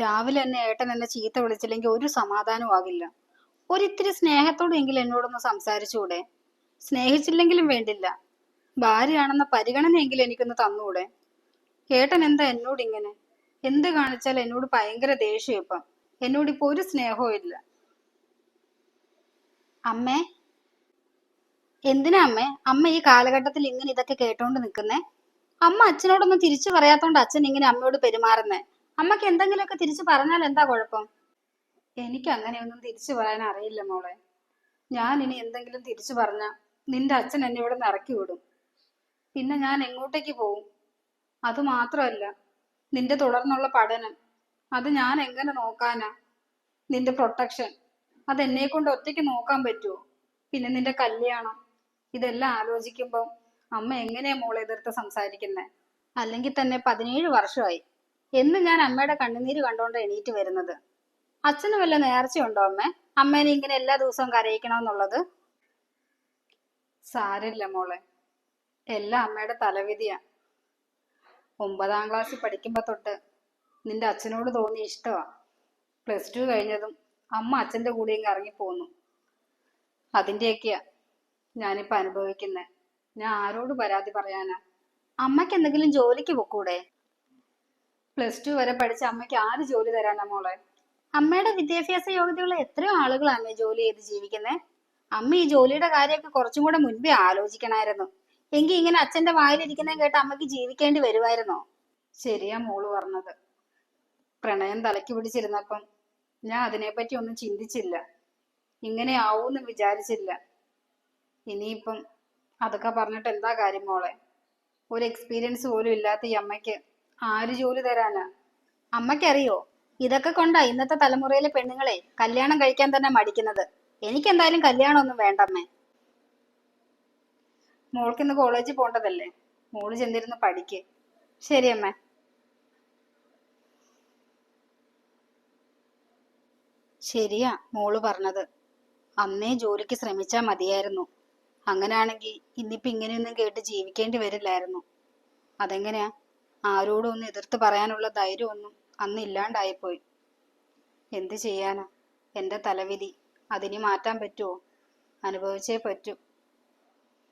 രാവിലെ തന്നെ ഏട്ടൻ എന്നെ ചീത്ത വിളിച്ചില്ലെങ്കിൽ ഒരു സമാധാനവും ആകില്ല. ഒരിത്തിരി സ്നേഹത്തോടെങ്കിലും എന്നോടൊന്ന് സംസാരിച്ചുകൂടെ? സ്നേഹിച്ചില്ലെങ്കിലും വേണ്ടില്ല, ഭാര്യയാണെന്ന പരിഗണനയെങ്കിലും എനിക്കൊന്ന് തന്നൂടെ? ഏട്ടൻ എന്താ എന്നോട് ഇങ്ങനെ? എന്ത് കാണിച്ചാൽ എന്നോട് ഭയങ്കര ദേഷ്യം ഇപ്പം. എന്നോടിപ്പോ ഒരു സ്നേഹവും ഇല്ല. അമ്മേ, എന്തിനാ അമ്മേ അമ്മ ഈ കാലഘട്ടത്തിൽ ഇങ്ങനെ ഇതൊക്കെ കേട്ടോണ്ട് നിൽക്കുന്നേ? അമ്മ അച്ഛനോടൊന്നും തിരിച്ചു പറയാത്തോണ്ട് അച്ഛൻ ഇങ്ങനെ അമ്മയോട് പെരുമാറുന്നേ. അമ്മക്ക് എന്തെങ്കിലുമൊക്കെ തിരിച്ചു പറഞ്ഞാൽ എന്താ കുഴപ്പം? എനിക്ക് അങ്ങനെയൊന്നും തിരിച്ചു പറയാൻ അറിയില്ല മോളെ. ഞാൻ ഇനി എന്തെങ്കിലും തിരിച്ചു പറഞ്ഞ നിന്റെ അച്ഛൻ എന്നെ ഇവിടെ ഇറക്കി വിടും. പിന്നെ ഞാൻ എങ്ങോട്ടേക്ക് പോവും? അത് മാത്രമല്ല, നിന്റെ തുടർന്നുള്ള പഠനം, അത് ഞാൻ എങ്ങനെ നോക്കാനാ? നിന്റെ പ്രൊട്ടക്ഷൻ, അതെന്നെ കൊണ്ട് ഒറ്റയ്ക്ക് നോക്കാൻ പറ്റുമോ? പിന്നെ നിന്റെ കല്യാണം, ഇതെല്ലാം ആലോചിക്കുമ്പോൾ അമ്മ എങ്ങനെയാ മോളെ എതിർത്ത് സംസാരിക്കുന്നേ? അല്ലെങ്കിൽ തന്നെ 17 വർഷമായി എന്ന് ഞാൻ അമ്മയുടെ കണ്ണുനീര് കണ്ടോണ്ട് എണീറ്റ് വരുന്നത്. അച്ഛന് വല്ല നേർച്ചയുണ്ടോ അമ്മേ, അമ്മേനെ ഇങ്ങനെ എല്ലാ ദിവസവും കരയിക്കണമെന്നുള്ളത്? സാരില്ല മോളെ, എല്ലാം അമ്മയുടെ തലവിധിയാ. 9ാം ക്ലാസ്സിൽ പഠിക്കുമ്പോ തൊട്ട് നിന്റെ അച്ഛനോട് തോന്നിയ ഇഷ്ടമാ. +2 കഴിഞ്ഞതും അമ്മ അച്ഛന്റെ കൂടെ ഇങ്ങ് ഇറങ്ങിപ്പോന്നു. അതിന്റെയൊക്കെയാ ഞാനിപ്പോ അനുഭവിക്കുന്നേ. ഞാൻ ആരോട് പരാതി പറയാനാ? അമ്മയ്ക്ക് എന്തെങ്കിലും ജോലിക്ക് പൊക്കൂടെ? +2 വരെ പഠിച്ച അമ്മയ്ക്ക് ആര് ജോലി തരാനാ മോളെ? അമ്മയുടെ വിദ്യാഭ്യാസ യോഗ്യതയുള്ള എത്രയോ ആളുകളാണ് ജോലി ചെയ്ത് ജീവിക്കുന്നേ. അമ്മ ഈ ജോലിയുടെ കാര്യമൊക്കെ കുറച്ചും കൂടെ മുൻപേ ആലോചിക്കണമായിരുന്നു. എങ്കിൽ ഇങ്ങനെ അച്ഛന്റെ വായിലിരിക്കുന്ന കേട്ട് അമ്മയ്ക്ക് ജീവിക്കേണ്ടി വരുമായിരുന്നോ? ശരിയാ മോള് പറഞ്ഞത്. പ്രണയം തലയ്ക്ക് പിടിച്ചിരുന്നപ്പം ഞാൻ അതിനെപ്പറ്റി ഒന്നും ചിന്തിച്ചില്ല. ഇങ്ങനെ ആവൂന്ന് വിചാരിച്ചില്ല. ഇനിയിപ്പം അതൊക്കെ പറഞ്ഞിട്ട് എന്താ കാര്യം മോളെ? ഒരു എക്സ്പീരിയൻസ് പോലും ഇല്ലാത്ത ഈ അമ്മയ്ക്ക് ആര് ജോലി തരാനാ? അമ്മയ്ക്കറിയോ, ഇതൊക്കെ കൊണ്ടാ ഇന്നത്തെ തലമുറയിലെ പെണ്ണുങ്ങളെ കല്യാണം കഴിക്കാൻ തന്നെ മടിക്കുന്നത്. എനിക്കെന്തായാലും കല്യാണമൊന്നും വേണ്ടമ്മേ. മോൾക്കിന്ന് കോളേജിൽ പോണ്ടതല്ലേ? മോള് ചെന്നിരുന്ന് പഠിക്ക്. ശരി അമ്മേ. ശരിയാ മോള് പറഞ്ഞത്. അന്നേ ജോലിക്ക് ശ്രമിച്ചാ മതിയായിരുന്നു. അങ്ങനെയാണെങ്കിൽ ഇന്നിപ്പോ ഇങ്ങനെയൊന്നും കേട്ട് ജീവിക്കേണ്ടി വരില്ലായിരുന്നു. അതെങ്ങനെയാ? ആരോടും ഒന്ന് എതിർത്ത് പറയാനുള്ള ധൈര്യമൊന്നും അന്ന് ഇല്ലാണ്ടായിപ്പോയി. എന്ത് ചെയ്യാനാ? എന്റെ തലവിധി. അതിനി മാറ്റാൻ പറ്റുമോ? അനുഭവിച്ചേ പറ്റൂ.